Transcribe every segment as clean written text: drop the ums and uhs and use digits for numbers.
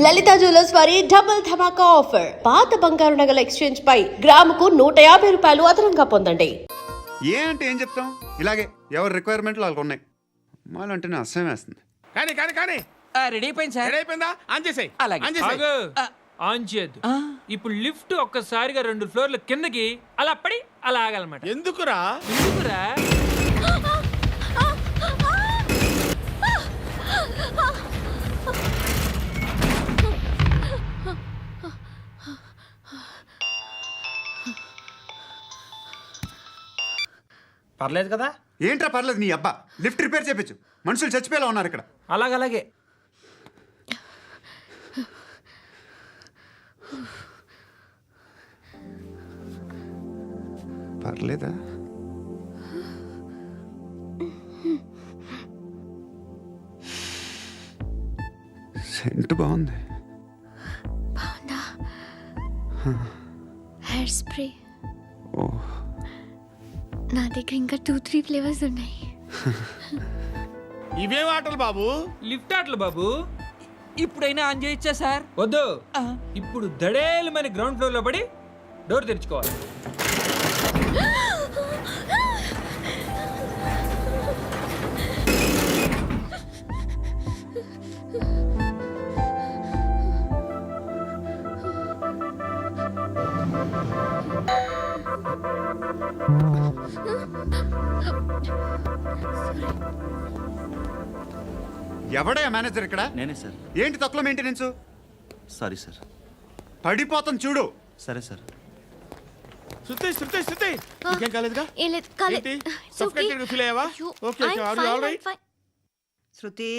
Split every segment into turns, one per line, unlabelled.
లలిత jewellers వారి double ధమాకా offer. పాత బంగారు నగల ఎక్స్చేంజ్ పై గ్రాముకు 150 రూపాయలు అదనంగా పొందండి.
ఏ అంటే ఏం చెప్తాం, ఇలాగే ఎవరి రిక్వైర్మెంట్లు వాళ్ళకు ఉన్నాయి. అమ్మాయిలంటేనే అసహ్యం వేస్తుంది.
కానీ
రెడీ అయిపోయింది సార్.
రెడీ అయిపోయిందా? ఆన్ చేసేయ్.
అలాగే.
ఆన్ చేసేయ్.
ఆన్ చేయద్దు. ఇప్పుడు లిఫ్ట్ ఒక్కసారిగా 2 ఫ్లోర్ల కిందకి అలా పడి అలా ఆగాలన్నమాట.
ఎందుకురా?
ఎందుకురా?
పర్లేదు కదా?
ఏంట్రా పర్లేదు నీ అబ్బా. లిఫ్ట్ రిపేర్ చేయించు. మనుషులు చచ్చిపోయేలా ఉన్నారు ఇక్కడ.
అలాగే
పర్లేదా? సెంట్ బాగుంది.
Hair spray.
ఓ,
నా దగ్గర ఇంకా 2-3 ఫ్లేవర్స్ ఉన్నాయి.
ఇవేం ఆటలు బాబు?
లిఫ్ట్ ఆటలు బాబు.
ఇప్పుడైనా ఆన్ చేయొచ్చా సార్?
వద్దు. ఇప్పుడు దడేలు మన గ్రౌండ్ ఫ్లోర్ లో పడి డోర్ తెరుచుకోవాలి.
ఎవడయ్యా మేనేజర్ ఇక్కడ?
నేనే సార్.
ఏంటి తక్కువ మెయింటెనెన్స్?
Sorry sir.
పడిపోతాం చూడు.
సరే సార్.
శృతి ఇంకేం కాలేదుగా?
ఏం లేదు, కాలేదు.
ఏంటి?
It's okay.
Suffocated గా feel అయ్యావా?
అయ్యో,
Okay,
I'm
are you
fine,
all
I'm
right?
fine.
శృతి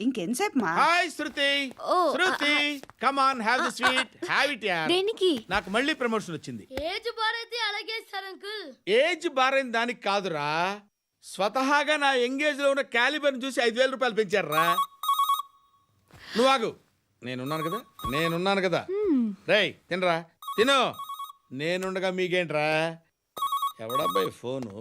ఇంకెంతసేపు మా
hi Shruti.
Oh,
Shruti come on, have the sweet. Have it యార్.
దేనికి?
నాకు మళ్ళీ ప్రమోషన్ వచ్చింది.
ఏజ్ బారైతే అలాగే సార్ అంకుల్.
ఏజ్ బారైన దానికి కాదురా, స్వతహాగా నా ఎంగేజ్ లో ఉన్న క్యాలిబర్ చూసి 5,000 రూపాయలు పెంచారా. నువ్వు ఆగు, నేనున్నాను కదా. రేయ్ తినరా, తిను. నేనుండగా మీకేంట్రా? ఎవడబ్బాయి ఫోను?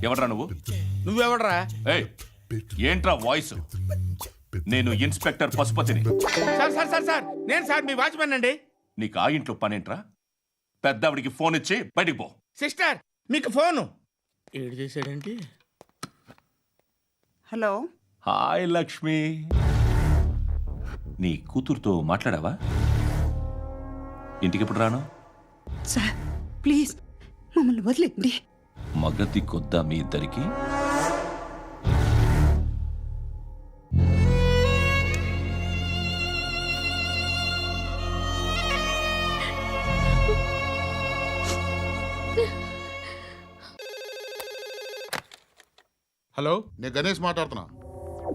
ఎవడ్రా నువ్వు?
నువ్వెవడరా?
ఏయ్, ఏంట్రా వాయిస్? నేను ఇన్స్పెక్టర్ పశుపతిని.
సార్ నేను సార్ మీ వాచ్మెన్ అండి.
నీకు ఆ ఇంట్లో పనేంట్రా? పెద్దవిడికి ఫోన్ ఇచ్చి బయటికి పో.
సిస్టర్ మీకు ఫోను. ఏడు చేశాడేంటి?
హలో.
హాయ్ లక్ష్మి, నీ కూతురుతో మాట్లాడావా? ఇంటికి ఎప్పుడు రాను?
సార్ ప్లీజ్ మమ్మల్ని వదిలేండి.
మగతి కొద్దా మీ ఇద్దరికి?
హలో,
నేను గణేష్ మాట్లాడుతున్నా.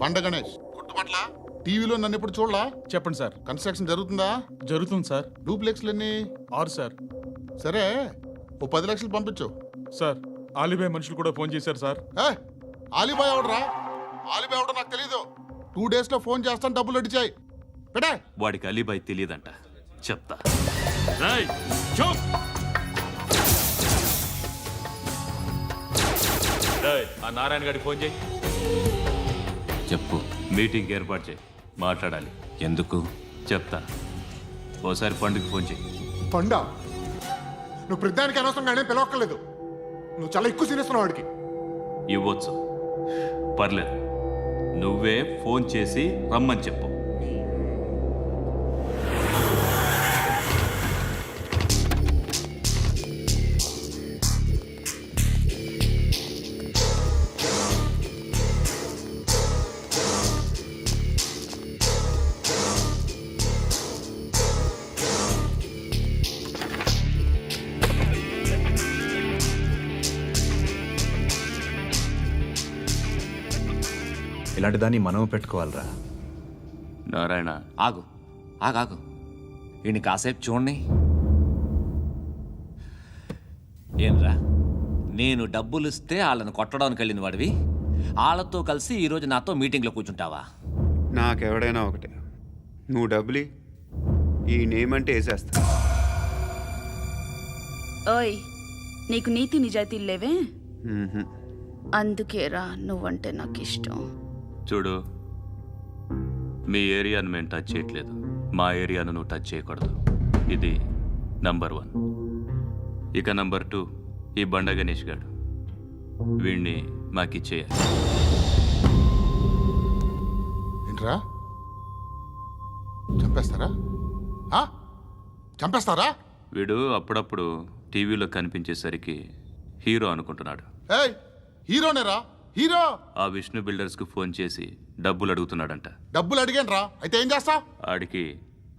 బండ గణేష్ గుర్తుపట్ల? టీవీలో నన్ను ఇప్పుడు చూడలా?
చెప్పండి సార్.
కన్స్ట్రక్షన్ జరుగుతుందా?
జరుగుతుంది సార్.
డూప్లెక్స్లు ఎన్ని?
6 సార్.
సరే, ఓ 10 లక్షలు పంపించు.
సార్, ఆలిబాయ్ మనుషులు కూడా ఫోన్ చేశారు సార్.
ఆలిబాయ్ ఎవడరా? ఆలిబాయ్ ఎవడో నాకు తెలీదు. 2 days లో ఫోన్ చేస్తాను, డబ్బులు అడిచాయి పెట్టే.
వాడికి అలీబాయ్ తెలియదంట, చెప్తా.
ఆ నారాయణ గారికి ఫోన్ చేయి.
చెప్పు. మీటింగ్ ఏర్పాటు చేయి, మాట్లాడాలి.
ఎందుకు?
చెప్తా. ఓసారి పండుగ ఫోన్ చేయి.
పండ నువ్వు ప్రతిదానికి అనవసరంగానే పిలవక్కర్లేదు. నువ్వు చాలా ఎక్కువ సీనిస్తున్నావు వాడికి.
ఇవ్వచ్చు, పర్లేదు. నువ్వే ఫోన్ చేసి రమ్మని చెప్పు.
ఇలాంటి దాన్ని మనం పెట్టుకోవాలరా.
నారాయణ,
ఆగు. ఈయన కాసేపు చూడండి. ఏంరా, నేను డబ్బులు ఇస్తే వాళ్ళని కొట్టడానికి వెళ్ళిన వాడివి, వాళ్ళతో కలిసి ఈరోజు నాతో మీటింగ్లో కూర్చుంటావా?
నాకెవడైనా ఒకటే, నువ్వు డబ్బులి, ఈ నేమ్ అంటే వేసేస్తా.
ఓయ్, నీకు నీతి నిజాయితీలు లేవే,
మ్మ్హ.
అందుకేరా నువ్వంటే నాకు ఇష్టం.
చూడు, మీ ఏరియాను మేము టచ్ చేయట్లేదు, మా ఏరియాను నువ్వు టచ్ చేయకూడదు. ఇది నంబర్ 1. ఇక నంబర్ 2, ఈ బండ గణేష్ గాడు, వీణ్ణి మాకిచ్చేయాలి.
ఏంట్రా, చంపేస్తారా? చంపేస్తారా?
వీడు అప్పుడప్పుడు టీవీలో కనిపించేసరికి హీరో అనుకుంటున్నాడు.
ఏయ్, హీరోనేరా, హీరో.
ఆ విష్ణు బిల్డర్స్కు ఫోన్ చేసి డబ్బులు అడుగుతున్నాడంట.
డబ్బులు అడిగాను, అయితే ఏం చేస్తా?
ఆడికి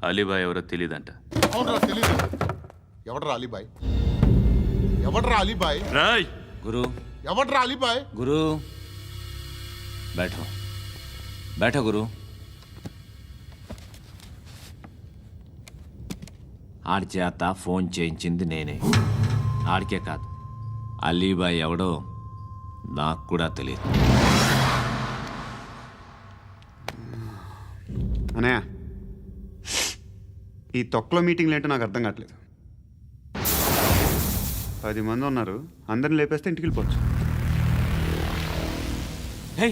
అలీబాయ్ ఎవరో తెలియదంట.
అవునరా, తెలీదు. ఎవడరా అలీబాయ్? ఎవడరా అలీబాయ్?
రాయ్
గురు,
ఎవడరా అలీబాయ్?
గురు, బైఠో బైఠో గురు. ఆడి చేత ఫోన్ చేయించింది నేనే. ఆడికే కాదు, అలీబాయ్ ఎవడో నాకు కూడా తెలియదు.
అనయ్య, ఈ తొక్కలో మీటింగ్లు ఏంటో నాకు అర్థం కావట్లేదు. 10 మంది ఉన్నారు, అందరిని లేపేస్తే ఇంటికి వెళ్ళిపోవచ్చు.
హే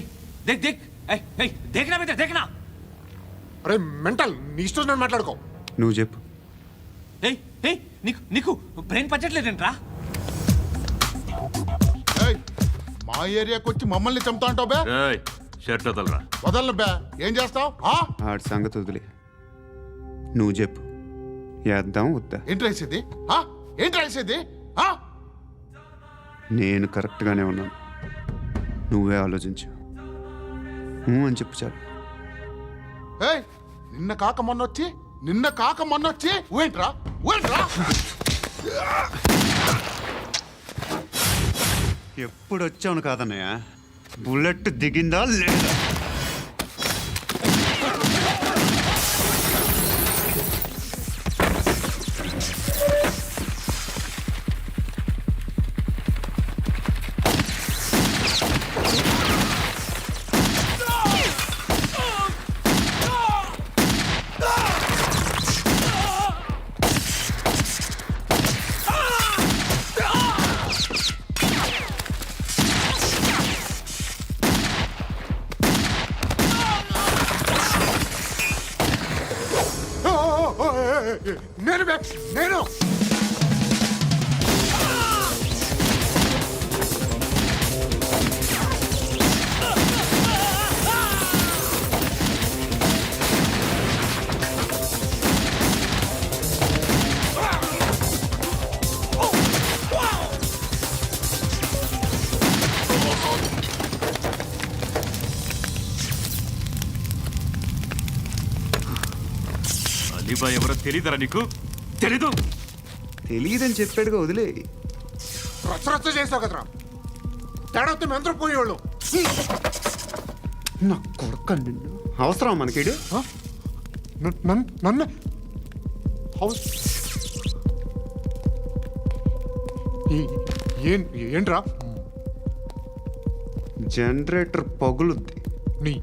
దేక్ దేక్, హే దేఖ్నా బేటా దేఖ్నా.
అరే మెంటల్, నీ ఇష్టం నేను మాట్లాడుకో.
నువ్వు చెప్పు.
హే హే నీకు నీకు బ్రెయిన్ పచ్చట్లేదంట్రా.
ఏయ్, మా ఏరియాకి వచ్చి మమ్మల్ని చంపుతా అంటావు బే?
రాయ్ షర్ట్ వదలరా.
వదలను బే. ఏం చేస్తావు?
ఆడి సంగతి వదిలే, నువ్వు చెప్పు. వేద్దాం వద్దా?
ఏంటి రాసేది? ఏంటి రాసేది?
నేను కరెక్ట్గానే ఉన్నాను, నువ్వే ఆలోచించు. అని చెప్పు చాలు.
ఏయ్, నిన్న కాక మొన్నొచ్చి ఊయంట్రా.
ఎప్పుడు వచ్చావును కాదన్నయ్య, బుల్లెట్ దిగిందా లేదా?
నేను
అలీబాయ్ ఎవరో తెలియదరా నీకు? తెలీదు?
తెలియదని చెప్పాడుగా, వదిలే.
రచ్చ చేసావు కదరా. తేడా వస్తే మెంతరం పోయేవాళ్ళు.
నా కొడుకు నిన్ను అవసరం మనకిడు.
నన్ను ఏంట్రా?
జనరేటర్ పగులుద్ది.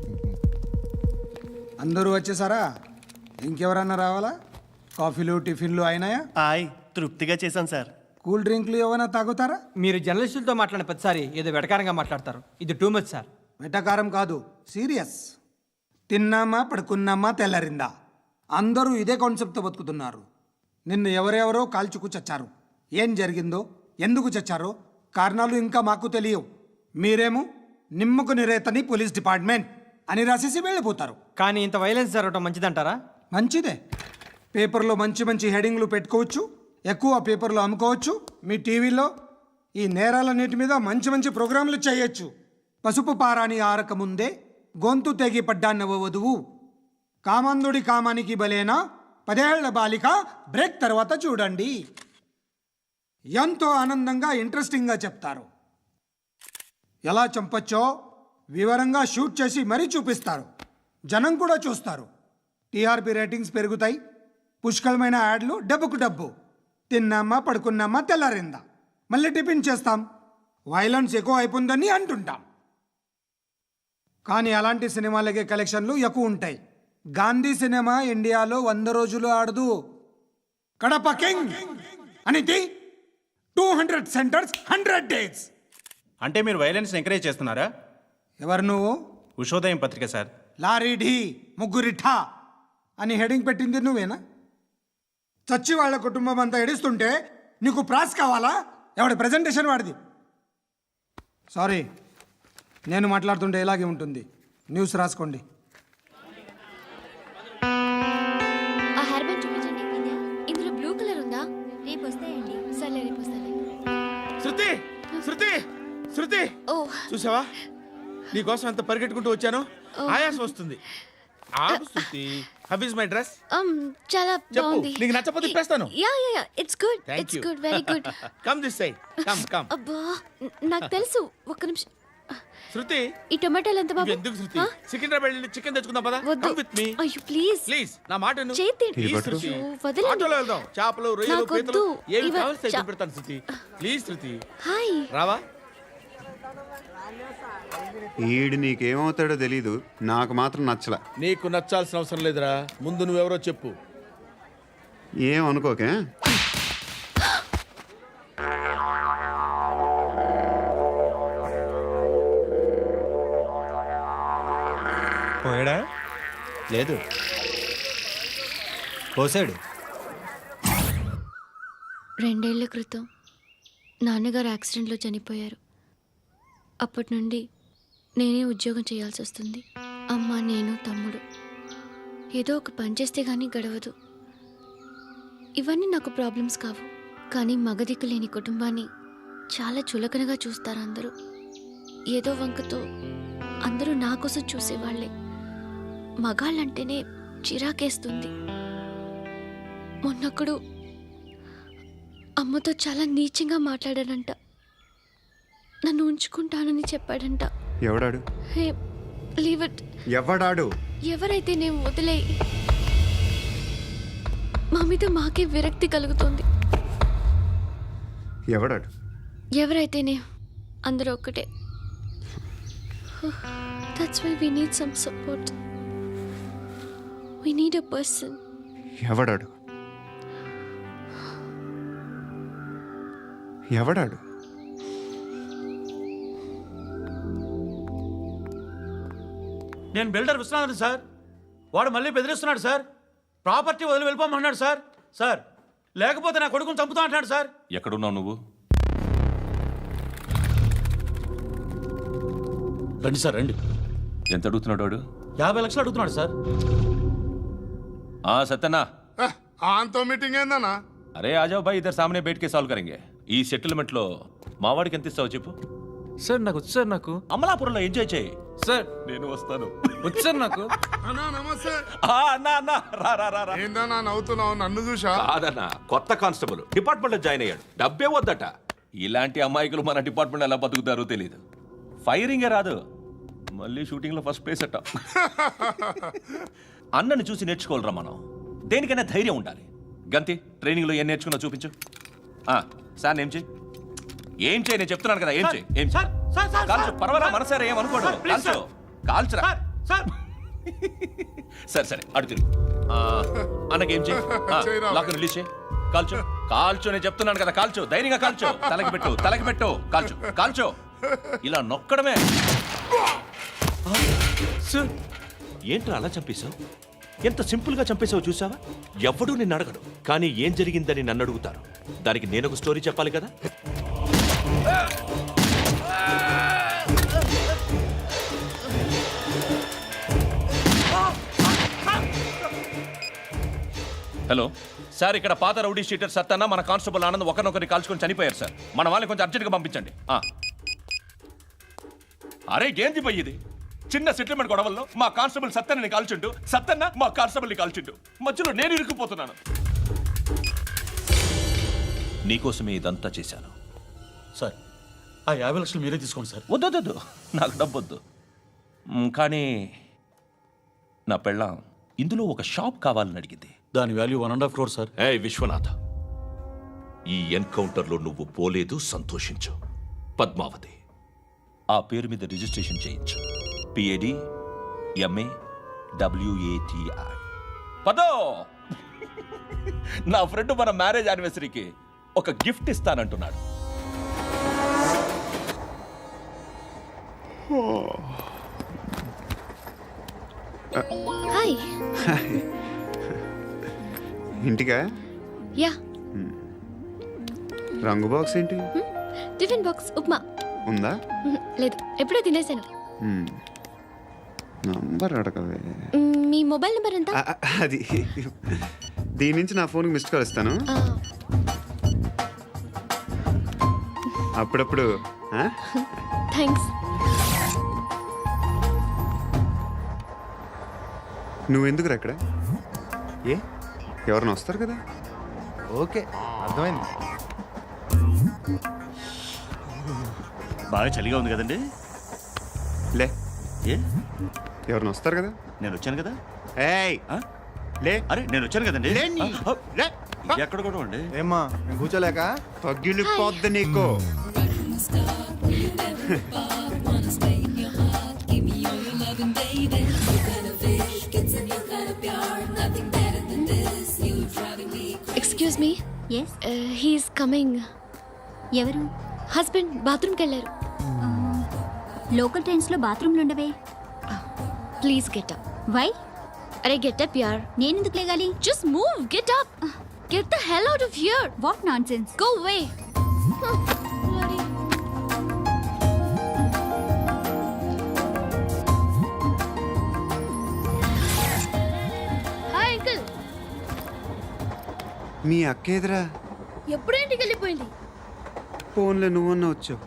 అందరూ వచ్చేసారా? ఇంకెవరన్నా రావాలా? కాఫీలు టిఫిన్లు అయినాయా?
తృప్తిగా చేశాను సార్.
కూల్ డ్రింక్లు ఏమైనా తాగుతారా?
మీరు జర్నలిస్టులతో మాట్లాడిన ప్రతిసారి ఏదో వెటకారంగా మాట్లాడతారు. ఇది టూ మచ్ సార్.
వెటకారం కాదు, సీరియస్. తిన్నామా పడుకున్నామా తెల్లరిందా, అందరూ ఇదే కాన్సెప్ట్తో బతుకుతున్నారు. నిన్ను ఎవరెవరో కాల్చుకు చచ్చారు. ఏం జరిగిందో, ఎందుకు చచ్చారో కారణాలు ఇంకా మాకు తెలియవు. మీరేమో నిమ్మకు నిరేతని పోలీస్ డిపార్ట్మెంట్ అని రాసేసి వెళ్ళిపోతారు.
కానీ ఇంత వైలెన్స్ జరగటం మంచిదంటారా?
మంచిదే. పేపర్లో మంచి మంచి హెడింగ్లు పెట్టుకోవచ్చు, ఎక్కువ పేపర్లు అమ్ముకోవచ్చు. మీ టీవీలో ఈ నేరాలన్నిటి మీద మంచి మంచి ప్రోగ్రాంలు చేయొచ్చు. పసుపు పారాని ఆరక ముందే గొంతు తెగి పడ్డాన్నవ వధువు, కామందుడి కామానికి బలేనా 10 ఏళ్ల బాలిక బ్రేక్ తర్వాత చూడండి. ఎంతో ఆనందంగా ఇంట్రెస్టింగ్గా చెప్తారు. ఎలా చంపచ్చో వివరంగా షూట్ చేసి మరీ చూపిస్తారు. జనం కూడా చూస్తారు. టీఆర్పీ రేటింగ్స్ పెరుగుతాయి. పుష్కలమైన యాడ్లు, డబ్బుకు డబ్బు. తిన్నామా పడుకున్నామా తెల్లారిందా, మళ్ళీ టిఫిన్ చేస్తాం. వైలెన్స్ ఎక్కువ అయిపోయిందని అంటుంటాం. కానీ అలాంటి సినిమాలకే కలెక్షన్లు ఎక్కువ ఉంటాయి. గాంధీ సినిమా ఇండియాలో 100 రోజులు ఆడదు. కడప కింగ్ అనేది 200 సెంటర్స్ 100 డేస్.
అంటే మీరు వైలెన్స్ ఎంకరేజ్ చేస్తున్నారా?
ఎవరు నువ్వు?
ఉషోదయం పత్రిక సార్.
లారీ ఢీ ముగ్గురిఠా అని హెడింగ్ పెట్టింది నువ్వేనా? చచ్చి వాళ్ళ కుటుంబం అంతా ఎడుస్తుంటే నీకు ప్రాస్ కావాలా? ఎవడి ప్రెజెంటేషన్ వాడిది. సారీ, నేను మాట్లాడుతుంటే ఇలాగే ఉంటుంది. న్యూస్ రాసుకోండి.
ఆ హెయిర్ బ్యాండ్ చూపించండి. ఇందులో బ్లూ కలర్ ఉందా? రేపు వస్తాయండి. సరే రేపు వస్తాయి.
శృతి శృతి శృతి,
ఓ
చూసావా నీకోసం ఎంత పరిగెట్టుకుంటూ వచ్చాను. ఆయాసం వస్తుంది. ఆగు Shruti. How is my dress?
చాలా
చెప్పు.
బాగుంది.
నీకు నచ్చకపోతే తిప్పేస్తాను.
Yeah yeah yeah, it's good.
Thank
it's
you.
Good, very good.
Come this side. Come.
అబ్బా, నాకు తెలుసు. ఒక్క నిమిషం.
శృతి,
ఈ టొమాటోలు ఎంత బాబు?
ఎందుకు శృతి? సికింద్రాబాద్ వెళ్ళి చికెన్ తెచ్చుకుందాం పదా.
వద్దు.
Come with me.
అయ్యో ప్లీజ్
ప్లీజ్ నా మాట విను.
చేతి
Please, శృతి.
వదలండి.
ఆటోలో వెళ్దాం. చేపలు, రొయ్యలు,
నాకు
పీతలు
వద్దు.
ఏమి
ఇవ-
కావాలి సైకిల్
చా-
పెడతాను శృతి. Please Shruti.
హాయ్.
రావా?
ఈడు నీకేమవుతాడో తెలీదు, నాకు మాత్రం నచ్చలా.
నీకు నచ్చాల్సిన అవసరం లేదురా. ముందు నువ్వెవరో చెప్పు.
ఏం అనుకోకే.
పోయాడా? లేదు, పోసాడు.
2 ఏళ్ల క్రితం నాన్నగారు యాక్సిడెంట్లో చనిపోయారు. అప్పటి నుండి నేనే ఉద్యోగం చేయాల్సి వస్తుంది. అమ్మ, నేను, తమ్ముడు ఏదో ఒక పని చేస్తే కానీ గడవదు. ఇవన్నీ నాకు ప్రాబ్లమ్స్ కావు, కానీ మగదిక్కు లేని కుటుంబాన్ని చాలా చులకనగా చూస్తారు అందరూ. ఏదో వంకతో అందరూ నా కోసం చూసేవాళ్లే. మగాళ్ళంటేనే చిరాకేస్తుంది. మొన్నొక్కడు అమ్మతో చాలా నీచంగా మాట్లాడాడంట. నన్ను ఉంచుకుంటానని చెప్పాడంట.
ఎవడాడు?
హే, లీవ్ ఇట్.
ఎవడాడు?
ఎవరైతే నేను వదిలే. మా మీద మాకే విరక్తి కలుగుతుంది.
ఎవడాడు?
ఎవరైతేనే అందరూ ఒక్కటే. That's why we need some support. We need a person.
ఎవడాడు? ఎవడాడు?
నేను బిల్డర్ విశ్వనాథన్ సార్. వాడు మళ్ళీ బెదిరిస్తున్నాడు సార్. ప్రాపర్టీ వదిలి వెళ్ళిపోమన్నాడు సార్. సార్, లేకపోతే నా కొడుకుని చంపుతా అంటున్నాడు సార్.
ఎక్కడున్నావు నువ్వు?
రండి సార్, రండి.
ఎంత అడుగుతున్నాడు వాడు?
50 లక్షలు అడుగుతున్నాడు సార్.
సత్యన్నా,
ఆంతో మీటింగ్ ఏందన్నా?
అరే ఆజావ్ భాయ్, ఇద్దరు సామనే బయటకే సాల్వ్ కరెంగే. ఈ సెటిల్మెంట్ లో మావాడికి ఎంత ఇస్తావు చెప్పు.
సార్ నాకు వచ్చు సార్. నాకు
అమలాపురంలో ఎంజాయ్ చేయి
సార్.
నేను వస్తాను.
వచ్చు సార్ నాకు.
అన్నా నమస్తే.
అన్నా అన్నా, రా రా రా రా.
ఏందన్నా నవ్వుతున్నావు? నన్ను చూసా?
కాదన్నా, కొత్త కానిస్టేబుల్ డిపార్ట్మెంట్ లో జాయిన్ అయ్యాడు. డబ్బే వద్దట. ఇలాంటి అమాయకులు మన డిపార్ట్మెంట్ ఎలా బతుకుతారో తెలియదు. ఫైరింగే రాదు, మళ్ళీ షూటింగ్ లో ఫస్ట్ ప్లేస్ అట్ట. అన్నని చూసి నేర్చుకోవాలరా మనం. దేనికైనా ధైర్యం ఉండాలి. గంతి, ట్రైనింగ్ లో ఏం నేర్చుకున్నా చూపించు. సార్ ఏం చేయి, ఏం చేయి, నేను చెప్తున్నాను కదా. ఏం చేయి, ఏం
సార్, సార్, సార్,
కాల్చు.
సార్.
పర్వాలా, మనసారా ఏమనుకోడు.
సార్, ప్లీజ్
కాల్చు, కాల్చురా.
Sir, sir.
సరే సరే, అడు తిరుగు. అన్నకేం చేయి,
చేయరా.
లాక్ రిలీజ్ చేయి. కాల్చు, కాల్చు, నేను చెప్తున్నాను కదా. కాల్చు, ధైర్యంగా కాల్చు. తలకి పెట్టు, తలకి పెట్టు. కాల్చు, కాల్చు. ఇలా నొక్కడమే. ఏంట్రా అలా చంపేశావు? ఎంత సింపుల్ గా చంపేశావు చూసావా? ఎవడూ నిన్ను అడగడు, కానీ ఏం జరిగిందని నన్ను అడుగుతారు. దానికి నేను ఒక స్టోరీ చెప్పాలి కదా. హలో సార్, ఇక్కడ పాత రౌడీ షీటర్ సత్తన్న, మన కానిస్టేబుల్ ఆనంద్ ఒకరినొకరిని కాల్చుకొని చనిపోయారు సార్. మన వాళ్ళని కొంచెం అర్జెంట్గా పంపించండి. అరే ఏంది పోయి ఇది? చిన్న సెటిల్మెంట్ గొడవల్లో మా కానిస్టేబుల్ సత్తన్నని కాల్చుండు, సత్తన్న మా కానిస్టేబుల్ని కాల్చుండు. మధ్యలో నేను ఇరుక్కుపోతున్నాను. నీకోసమే ఇదంతా చేశాను
సార్. ఆ 50 లక్షలు మీరే తీసుకోండి సార్.
వద్దొద్దు, నాకు డబ్బొద్దు. కానీ నా పెళ్ళాం ఇందులో ఒక షాప్ కావాలని అడిగింది.
దాని వాల్యూ 1.5 crore సార్.
ఏ విశ్వనాథ, ఈ ఎన్కౌంటర్లో నువ్వు పోలేదు, సంతోషించు. పద్మావతి, ఆ పేరు మీద రిజిస్ట్రేషన్ చేయించు. PADMAWATI. పదో నా ఫ్రెండ్ మన మ్యారేజ్ యానివర్సరీకి ఒక గిఫ్ట్ ఇస్తానంటున్నాడు.
హాయ్.
ఇంటికా?
యా.
రంగు బాక్స్ ఏంటి?
Tiffin box upma.
ఉందా?
లేదు, ఎప్పుడో తినేసాను.
నంబర్ అడగవే.
మీ మొబైల్ నెంబర్ ఎంత?
అది దీని నుంచి నా ఫోన్కి మిస్డ్ కాల్ ఇస్తాను. అప్పుడప్పుడు.
థ్యాంక్స్.
నువ్వెందుకురా అక్కడ? ఏ ఎవరైనా వస్తారు కదా?
ఓకే, అర్థమైంది.
బాగా చలిగా ఉంది కదండి.
లే,
ఏ
ఎవరైనా వస్తారు కదా?
నేను వచ్చాను కదా.
ఏయ్ లే.
అరే నేను వచ్చాను కదండి.
లే నీ. లే.
ఎక్కడ కూడా అండి.
ఏమ్మా నేను కూర్చోలేక?
పగిలిపోద్ది నీకు.
Excuse me.
Yes.
He's coming.
ఎవరు?
హస్బెండ్ బాత్రూమ్కి వెళ్ళారు.
లోకల్ ట్రైన్స్లో బాత్రూమ్లు ఉండవే.
Please get up.
వై?
అరే గెట్ అప్ యార్.
నేనెందుకు లేగాలి?
Just move, get up. Get the hell out of here.
What nonsense.
Go away. Hi uncle.
మీ అక్క ఎదురా?
ఎప్పుడు ఇంటికి వెళ్ళిపోయింది.
ఫోన్లో నువ్వన్నా వచ్చావు.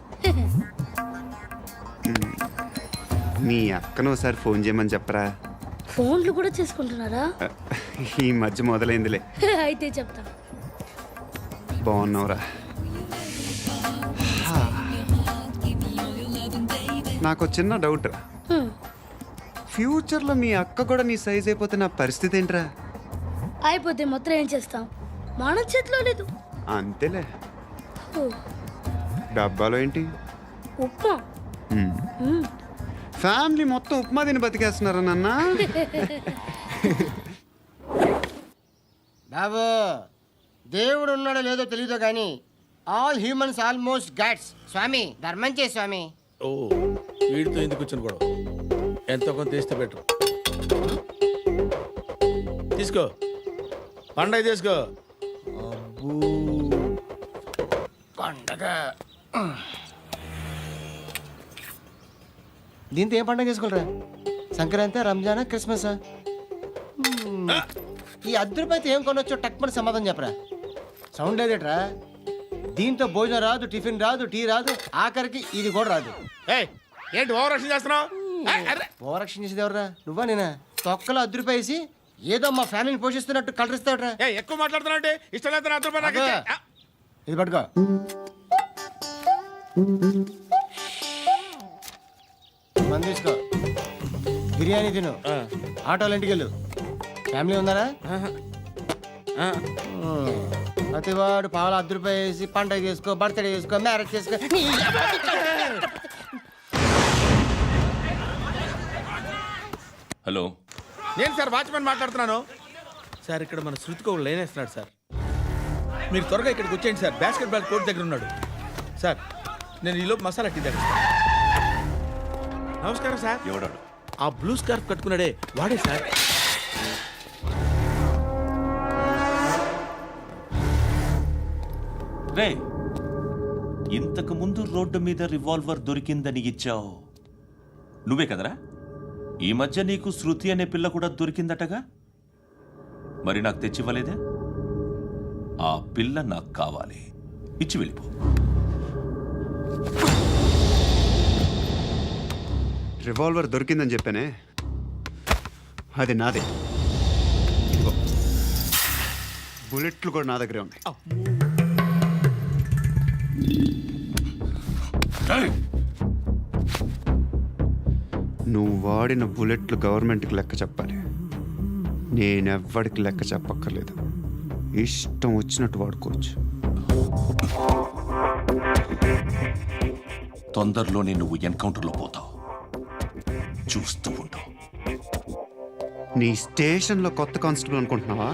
మీ అక్కను ఒకసారి ఫోన్ చేయమని చెప్పరా.
ఫోన్లు కూడా చేసుకుంటున్నారా?
ఈ మధ్య మొదలైందిలే.
అయితే చెప్తా.
బాగున్నావురా? నాకు చిన్న డౌట్ రా. ఫ్యూచర్లో మీ అక్క కూడా నీ సైజ్ అయిపోతే నా పరిస్థితి ఏంట్రా?
అయిపోతే మొత్తం ఏం చేస్తాం, మన చేతిలో లేదు.
అంతేలే. డబ్బాలో ఏంటి?
ఉప్మా.
ఫ్యామిలీ మొత్తం ఉప్మా తిని బతికేస్తున్నారా నాన్న?
బాబు, దేవుడు ఉన్నాడో లేదో తెలియదు కానీ ఆల్ హ్యూమన్స్ ఆల్మోస్ట్ గాడ్స్. స్వామి ధర్మం చే స్వామి.
ఓ వీడితో ఎందుకు వచ్చిన గొడవ? ఎంతో కొంత తీస్తే బెటర్. తీసుకో, పండగ తీసుకో.
పండగ దీంతో ఏం పండగ చేసుకోలేరా? సంక్రాంతి, రంజానా, క్రిస్మసా? ఈ అద్దరిపైతే ఏం కొనొచ్చో టక్మని సమాధానం చెప్పరా. సౌండ్ లేదేట్రా? దీంతో భోజనం రాదు, టిఫిన్ రాదు, టీ రాదు, ఆఖరికి ఇది కూడా రాదు.
ఏంటి ఓవర్ రక్షణ చేస్తున్నావు?
ఓవరక్షణ చేసేది ఎవరా? నువ్వా నేనా? తొక్కలో అద్దరిపై వేసి ఏదో మా ఫ్యామిలీని పోషిస్తున్నట్టు కలరిస్తాడరా.
ఎక్కువ మాట్లాడుతున్నావు అంటే ఇష్టం లేదు.
ఇది పట్టుకో. మంది తీసుకో, బిర్యానీ తిను, ఆటోలు ఇంటికి వెళ్ళు. ఫ్యామిలీ ఉన్నారా? ప్రతివాడు పావుల ₹10 వేసి పండగ చేసుకో, బర్త్డే చేసుకో, మ్యారేజ్ చేసుకో.
హలో,
నేను సార్ వాచ్మెన్ మాట్లాడుతున్నాను సార్. ఇక్కడ మన శృతికి ఒక లైన్ వేస్తున్నాడు సార్. మీరు త్వరగా ఇక్కడికి వచ్చేయండి సార్. బాస్కెట్ బాల్ కోర్ట్ దగ్గర ఉన్నాడు సార్. నేను ఈలోపు మసాలా టీ దగ్గర. నమస్కారం సార్.
ఎవడాడు?
ఆ బ్లూ స్కార్ఫ్ కట్టుకున్నాడే వాడే సార్.
రే, ఇంతకు ముందు రోడ్డు మీద రివాల్వర్ దొరికిందని ఇచ్చావు నువ్వే కదరా? ఈ మధ్య నీకు శృతి అనే పిల్ల కూడా దొరికిందటగా? మరి నాకు తెచ్చివ్వలేదే? ఆ పిల్ల నాకు కావాలి, ఇచ్చి వెళ్ళిపో.
రివాల్వర్ దొరికిందని చెప్పానే, అది నాదే. బుల్లెట్లు కూడా నా దగ్గరే ఉన్నాయి. నువ్వు వాడిన బుల్లెట్లు గవర్నమెంట్కి లెక్క చెప్పాలి. నేనెవ్వడికి లెక్క చెప్పక్కర్లేదు. ఇష్టం వచ్చినట్టు వాడుకోవచ్చు.
తొందరలోనే నువ్వు ఎన్కౌంటర్లో పోతావు. చూస్తూ ఉండు.
నీ స్టేషన్లో కొత్త కానిస్టేబుల్ అనుకుంటున్నావా?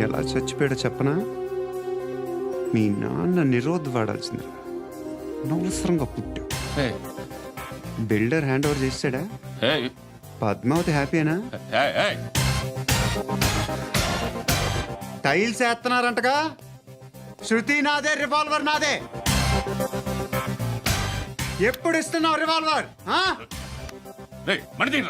ఎలా చచ్చిపోయాడో చెప్పనా? మీ నాన్న నిరోధ్ వాడాల్సిందిరా. అనవసరంగా పుట్టావు. బిల్డర్ హ్యాండ్ ఓవర్ చేసాడా? పద్మావతి హ్యాపీనా? టైల్స్ వేస్తున్నారంటగా? శృతి నాదే, రివాల్వర్ నాదే. ఎప్పుడు ఇస్తున్నావు రివాల్వర్?
మణి